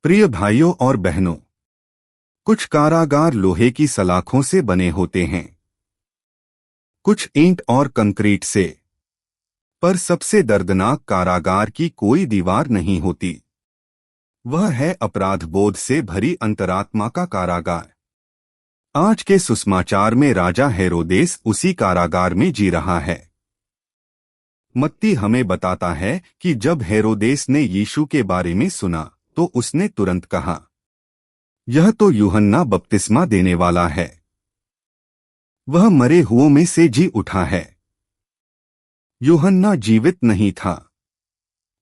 प्रिय भाइयों और बहनों, कुछ कारागार लोहे की सलाखों से बने होते हैं, कुछ ईंट और कंक्रीट से। पर सबसे दर्दनाक कारागार की कोई दीवार नहीं होती। वह है अपराध बोध से भरी अंतरात्मा का कारागार। आज के सुसमाचार में राजा हेरोदेस उसी कारागार में जी रहा है। मत्ती हमें बताता है कि जब हेरोदेस ने यीशु के बारे में सुना तो उसने तुरंत कहा, यह तो यूहन्ना बपतिस्मा देने वाला है। वह मरे हुओं में से जी उठा है। यूहन्ना जीवित नहीं था,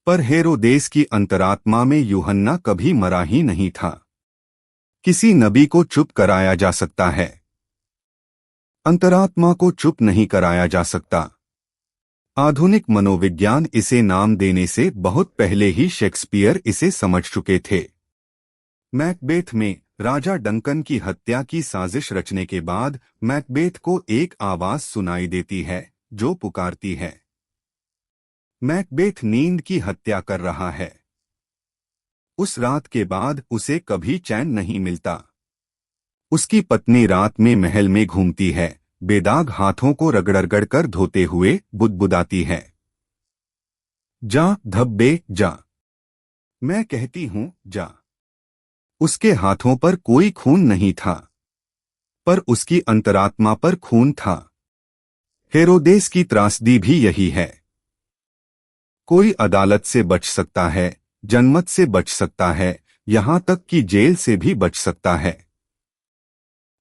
पर हेरोदेस की अंतरात्मा में यूहन्ना कभी मरा ही नहीं था। किसी नबी को चुप कराया जा सकता है, अंतरात्मा को चुप नहीं कराया जा सकता। आधुनिक मनोविज्ञान इसे नाम देने से बहुत पहले ही शेक्सपियर इसे समझ चुके थे। मैकबेथ में राजा डंकन की हत्या की साजिश रचने के बाद मैकबेथ को एक आवाज सुनाई देती है जो पुकारती है। मैकबेथ नींद की हत्या कर रहा है। उस रात के बाद उसे कभी चैन नहीं मिलता। उसकी पत्नी रात में महल में घूमती है, बेदाग हाथों को रगड़ कर धोते हुए बुदबुदाती है, जा धब्बे जा। मैं कहती हूं जा। उसके हाथों पर कोई खून नहीं था, पर उसकी अंतरात्मा पर खून था। हेरोदेस की त्रासदी भी यही है। कोई अदालत से बच सकता है, जनमत से बच सकता है, यहां तक कि जेल से भी बच सकता है,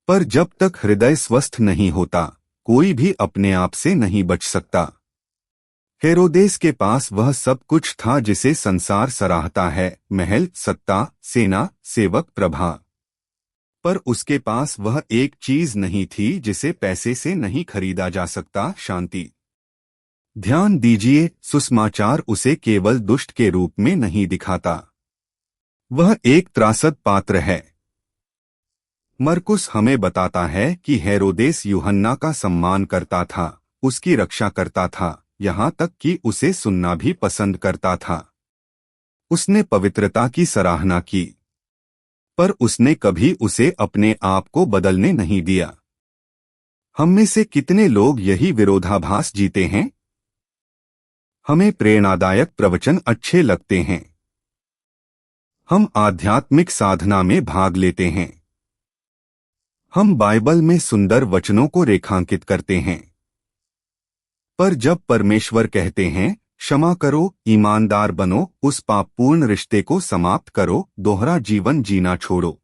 पर जब तक हृदय स्वस्थ नहीं होता कोई भी अपने आप से नहीं बच सकता। हेरोदेस के पास वह सब कुछ था जिसे संसार सराहता है, महल, सत्ता, सेना, सेवक, प्रभा। पर उसके पास वह एक चीज नहीं थी जिसे पैसे से नहीं खरीदा जा सकता, शांति। ध्यान दीजिए, सुसमाचार उसे केवल दुष्ट के रूप में नहीं दिखाता। वह एक त्रासद पात्र है। मरकुस हमें बताता है कि हेरोदेस यूहन्ना का सम्मान करता था, उसकी रक्षा करता था, यहाँ तक कि उसे सुनना भी पसंद करता था। उसने पवित्रता की सराहना की, पर उसने कभी उसे अपने आप को बदलने नहीं दिया। हम में से कितने लोग यही विरोधाभास जीते हैं? हमें प्रेरणादायक प्रवचन अच्छे लगते हैं, हम आध्यात्मिक साधना में भाग लेते हैं, हम बाइबल में सुंदर वचनों को रेखांकित करते हैं, पर जब परमेश्वर कहते हैं क्षमा करो, ईमानदार बनो, उस पापपूर्ण रिश्ते को समाप्त करो, दोहरा जीवन जीना छोड़ो,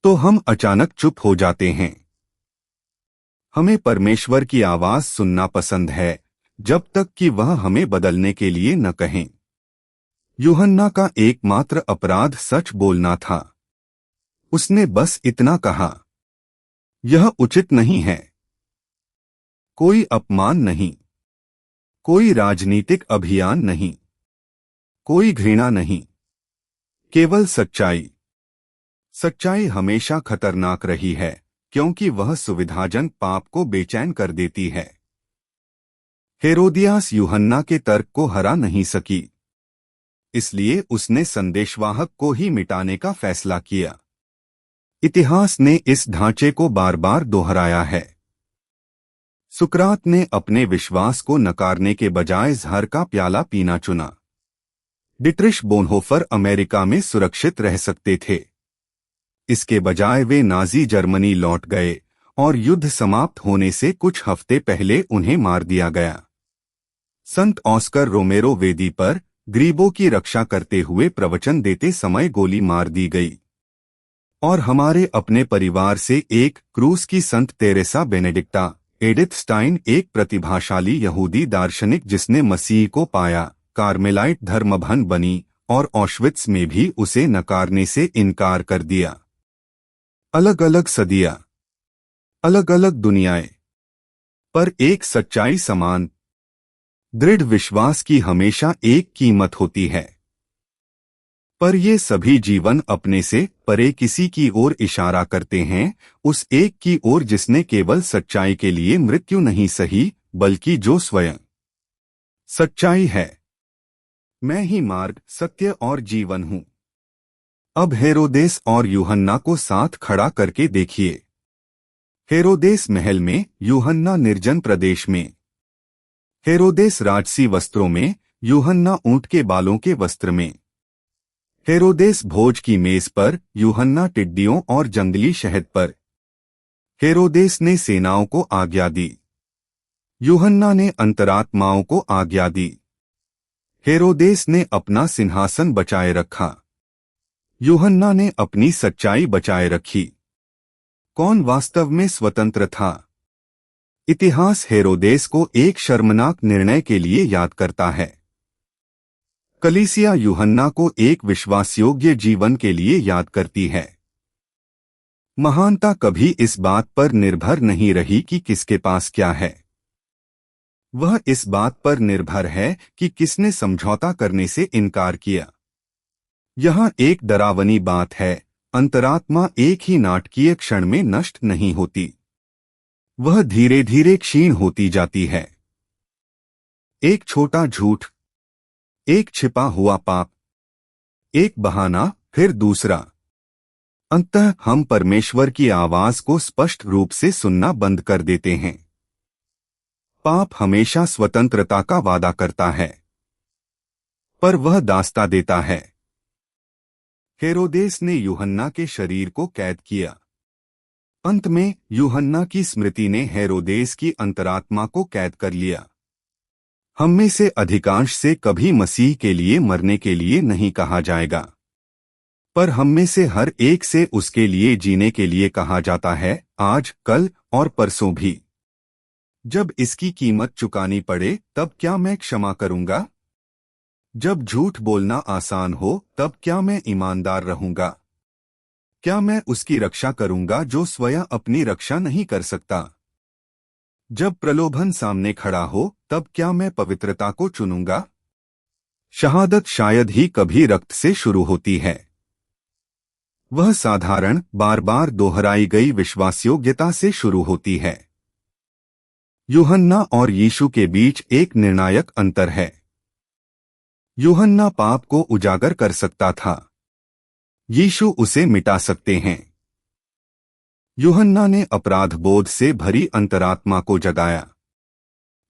तो हम अचानक चुप हो जाते हैं। हमें परमेश्वर की आवाज सुनना पसंद है, जब तक कि वह हमें बदलने के लिए न कहें। यूहन्ना का एकमात्र अपराध सच बोलना था। उसने बस इतना कहा, यह उचित नहीं है। कोई अपमान नहीं, कोई राजनीतिक अभियान नहीं, कोई घृणा नहीं, केवल सच्चाई। सच्चाई हमेशा खतरनाक रही है, क्योंकि वह सुविधाजनक पाप को बेचैन कर देती है। हेरोदियास यूहन्ना के तर्क को हरा नहीं सकी, इसलिए उसने संदेशवाहक को ही मिटाने का फैसला किया। इतिहास ने इस ढांचे को बार बार दोहराया है। सुकरात ने अपने विश्वास को नकारने के बजाय जहर का प्याला पीना चुना। डिट्रिश बोनहोफर अमेरिका में सुरक्षित रह सकते थे, इसके बजाय वे नाजी जर्मनी लौट गए और युद्ध समाप्त होने से कुछ हफ्ते पहले उन्हें मार दिया गया। संत ऑस्कर रोमेरो वेदी पर गरीबों की रक्षा करते हुए प्रवचन देते समय गोली मार दी गई। और हमारे अपने परिवार से एक क्रूस की संत तेरेसा बेनेडिक्टा, एडिथ स्टाइन एक प्रतिभाशाली यहूदी दार्शनिक जिसने मसीह को पाया, कार्मेलाइट धर्मभन बनी और ऑश्वित्स में भी उसे नकारने से इनकार कर दिया। अलग अलग सदियां, अलग अलग दुनियाएं, पर एक सच्चाई समान। दृढ़ विश्वास की हमेशा एक कीमत होती है, पर ये सभी जीवन अपने से परे किसी की ओर इशारा करते हैं, उस एक की ओर जिसने केवल सच्चाई के लिए मृत्यु नहीं सही, बल्कि जो स्वयं सच्चाई है। मैं ही मार्ग, सत्य और जीवन हूँ। अब हेरोदेस और यूहन्ना को साथ खड़ा करके देखिए। हेरोदेस महल में, यूहन्ना निर्जन प्रदेश में। हेरोदेस राजसी वस्त्रों में, यूहन्ना ऊंट के बालों के वस्त्र में। हेरोदेस भोज की मेज पर, यूहन्ना टिड्डियों और जंगली शहद पर। हेरोदेस ने सेनाओं को आज्ञा दी, यूहन्ना ने अंतरात्माओं को आज्ञा दी। हेरोदेस ने अपना सिंहासन बचाए रखा, यूहन्ना ने अपनी सच्चाई बचाए रखी। कौन वास्तव में स्वतंत्र था? इतिहास हेरोदेस को एक शर्मनाक निर्णय के लिए याद करता है। कलीसिया यूहन्ना को एक विश्वासयोग्य जीवन के लिए याद करती है। महानता कभी इस बात पर निर्भर नहीं रही कि किसके पास क्या है। वह इस बात पर निर्भर है कि किसने समझौता करने से इनकार किया। यह एक डरावनी बात है, अंतरात्मा एक ही नाटकीय क्षण में नष्ट नहीं होती। वह धीरे धीरे क्षीण होती जाती है। एक छोटा झूठ, एक छिपा हुआ पाप, एक बहाना, फिर दूसरा। अंततः हम परमेश्वर की आवाज को स्पष्ट रूप से सुनना बंद कर देते हैं। पाप हमेशा स्वतंत्रता का वादा करता है, पर वह दास्ता देता है। हेरोदेस ने यूहन्ना के शरीर को कैद किया। अंत में यूहन्ना की स्मृति ने हेरोदेस की अंतरात्मा को कैद कर लिया। हम में से अधिकांश से कभी मसीह के लिए मरने के लिए नहीं कहा जाएगा, पर हम में से हर एक से उसके लिए जीने के लिए कहा जाता है, आज, कल और परसों भी। जब इसकी कीमत चुकानी पड़े तब क्या मैं क्षमा करूंगा? जब झूठ बोलना आसान हो तब क्या मैं ईमानदार रहूंगा? क्या मैं उसकी रक्षा करूंगा जो स्वयं अपनी रक्षा नहीं कर सकता? जब प्रलोभन सामने खड़ा हो तब क्या मैं पवित्रता को चुनूंगा? शहादत शायद ही कभी रक्त से शुरू होती है। वह साधारण, बार बार दोहराई गई विश्वासयोग्यता से शुरू होती है। यूहन्ना और यीशु के बीच एक निर्णायक अंतर है। यूहन्ना पाप को उजागर कर सकता था, यीशु उसे मिटा सकते हैं। यूहन्ना ने अपराध बोध से भरी अंतरात्मा को जगाया,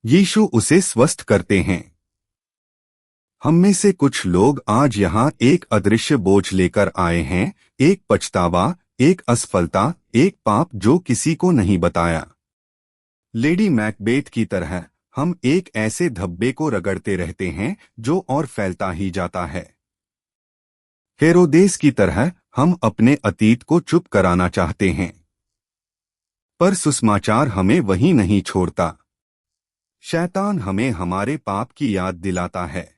यीशु उसे स्वस्थ करते हैं। हम में से कुछ लोग आज यहाँ एक अदृश्य बोझ लेकर आए हैं, एक पछतावा, एक असफलता, एक पाप जो किसी को नहीं बताया। लेडी मैकबेथ की तरह हम एक ऐसे धब्बे को रगड़ते रहते हैं जो और फैलता ही जाता है। हेरोदेस की तरह हम अपने अतीत को चुप कराना चाहते हैं, पर सुसमाचार हमें वहीं नहीं छोड़ता। शैतान हमें हमारे पाप की याद दिलाता है,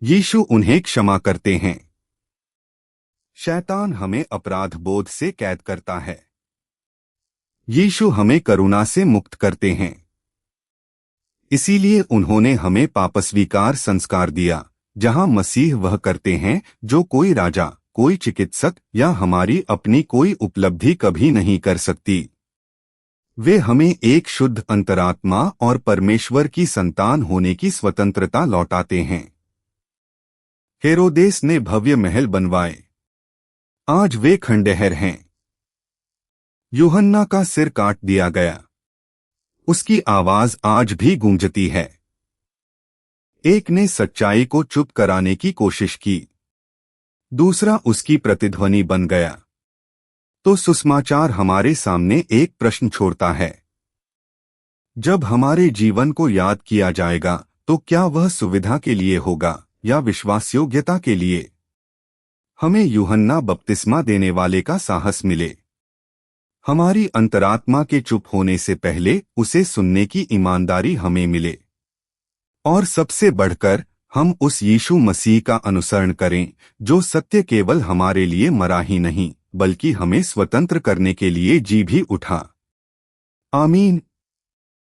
यीशु उन्हें क्षमा करते हैं। शैतान हमें अपराध बोध से कैद करता है, यीशु हमें करुणा से मुक्त करते हैं। इसीलिए उन्होंने हमें पापस्वीकार संस्कार दिया, जहां मसीह वह करते हैं जो कोई राजा, कोई चिकित्सक या हमारी अपनी कोई उपलब्धि कभी नहीं कर सकती। वे हमें एक शुद्ध अंतरात्मा और परमेश्वर की संतान होने की स्वतंत्रता लौटाते हैं। हेरोदेस ने भव्य महल बनवाए, आज वे खंडहर हैं। यूहन्ना का सिर काट दिया गया, उसकी आवाज आज भी गूंजती है। एक ने सच्चाई को चुप कराने की कोशिश की, दूसरा उसकी प्रतिध्वनि बन गया। तो सुसमाचार हमारे सामने एक प्रश्न छोड़ता है, जब हमारे जीवन को याद किया जाएगा तो क्या वह सुविधा के लिए होगा या विश्वासयोग्यता के लिए? हमें यूहन्ना बपतिस्मा देने वाले का साहस मिले, हमारी अंतरात्मा के चुप होने से पहले उसे सुनने की ईमानदारी हमें मिले, और सबसे बढ़कर हम उस यीशु मसीह का अनुसरण करें जो सत्य केवल हमारे लिए मरा ही नहीं बल्कि हमें स्वतंत्र करने के लिए जी भी उठा। आमीन।